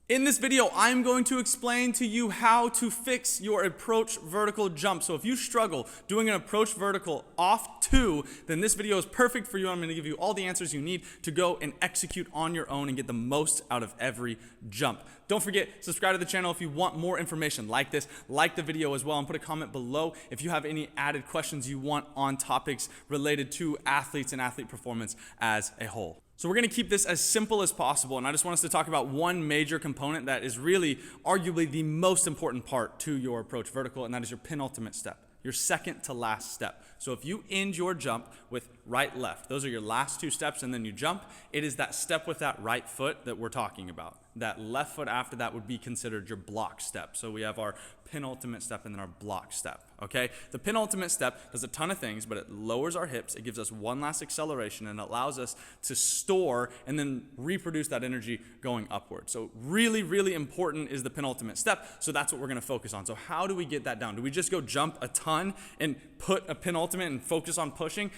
In this video, I'm going to explain to you how to fix your approach vertical jump. So if you struggle doing an approach vertical off 2, then this video is perfect for you. I'm going to give you all the answers you need to go and execute on your own and get the most out of every jump. Don't forget, subscribe to the channel if you want more information like this. Like the video as well and put a comment below if you have any added questions you want on topics related to athletes and athlete performance as a whole. So we're going to keep this as simple as possible, and I just want us to talk about one major component that is really arguably the most important part to your approach vertical, and that is your penultimate step, your second to last step. So if you end your jump with right, left, those are your last 2 steps, and then you jump, it is that step with that right foot that we're talking about. That left foot after that would be considered your block step. So we have our penultimate step and then our block step, okay? The penultimate step does a ton of things, but it lowers our hips, it gives us one last acceleration, and it allows us to store and then reproduce that energy going upward. So really, really important is the penultimate step, so that's what we're gonna focus on. So how do we get that down? Do we just go jump a ton and put a penultimate and focus on pushing?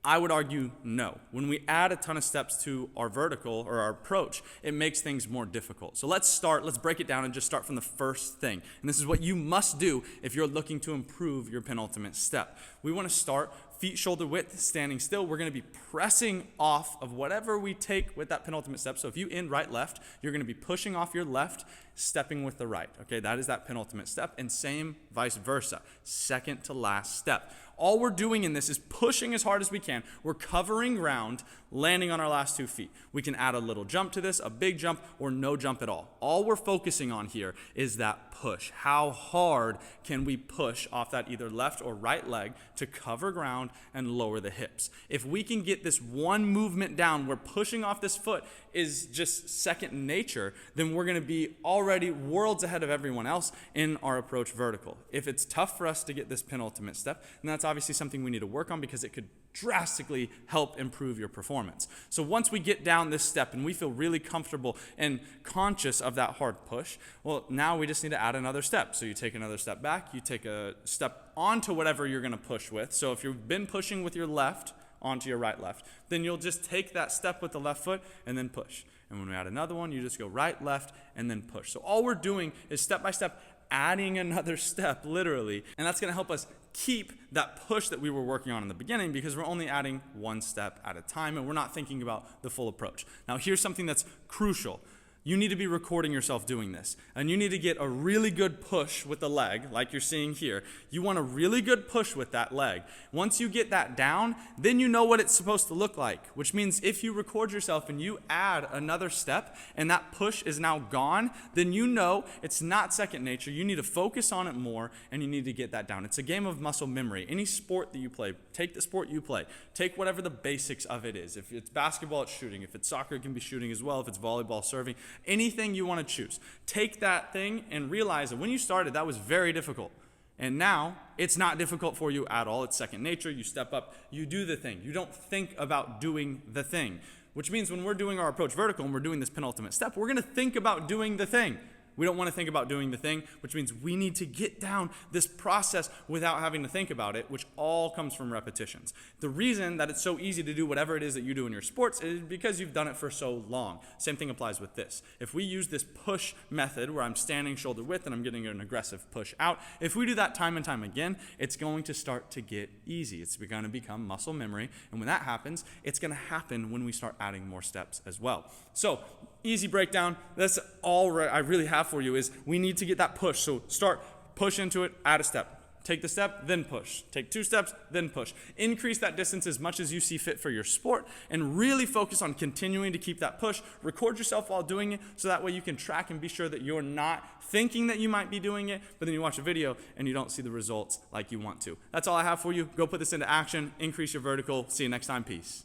I would argue no. When we add a ton of steps to our vertical or our approach, it makes things more difficult. So let's break it down and just start from the first thing. And this is what you must do if you're looking to improve your penultimate step. We want to start feet shoulder width, standing still. We're going to be pressing off of whatever we take with that penultimate step. So if you end right, left, you're going to be pushing off your left, stepping with the right. Okay, that is that penultimate step, and same vice versa, second to last step. All we're doing in this is pushing as hard as we can. We're covering ground, landing on our last 2 feet. We can add a little jump to this, a big jump, or no jump at all. All we're focusing on here is that push. How hard can we push off that either left or right leg to cover ground and lower the hips? If we can get this one movement down where pushing off this foot is just second nature, then we're going to be already worlds ahead of everyone else in our approach vertical. If it's tough for us to get this penultimate step, then that's obviously something we need to work on because it could drastically help improve your performance. So once we get down this step and we feel really comfortable and conscious of that hard push, well, now we just need to add another step. So you take another step back, you take a step onto whatever you're going to push with. So if you've been pushing with your left onto your right, left, then you'll just take that step with the left foot and then push. And when we add another one, you just go right, left, and then push. So all we're doing is step by step adding another step, literally, and that's going to help us keep that push that we were working on in the beginning because we're only adding one step at a time and we're not thinking about the full approach. Now here's something that's crucial. You need to be recording yourself doing this, and you need to get a really good push with the leg like you're seeing here. You want a really good push with that leg. Once you get that down, then you know what it's supposed to look like, which means if you record yourself and you add another step and that push is now gone, then you know it's not second nature. You need to focus on it more and you need to get that down. It's a game of muscle memory. Any sport that you play, take the sport you play, take whatever the basics of it is. If it's basketball, it's shooting. If it's soccer, it can be shooting as well. If it's volleyball, serving. Anything you want to choose. Take that thing and realize that when you started, that was very difficult. And now, it's not difficult for you at all. It's second nature. You step up, you do the thing. You don't think about doing the thing. Which means when we're doing our approach vertical and we're doing this penultimate step, we're going to think about doing the thing. We don't want to think about doing the thing, which means we need to get down this process without having to think about it, which all comes from repetitions. The reason that it's so easy to do whatever it is that you do in your sports is because you've done it for so long. Same thing applies with this. If we use this push method where I'm standing shoulder width and I'm getting an aggressive push out, if we do that time and time again, it's going to start to get easy. It's going to become muscle memory. And when that happens, it's going to happen when we start adding more steps as well. So easy breakdown. That's all I really have for you is we need to get that push. So start, push into it, add a step. Take the step, then push. Take 2 steps, then push. Increase that distance as much as you see fit for your sport and really focus on continuing to keep that push. Record yourself while doing it so that way you can track and be sure that you're not thinking that you might be doing it, but then you watch a video and you don't see the results like you want to. That's all I have for you. Go put this into action, increase your vertical. See you next time. Peace.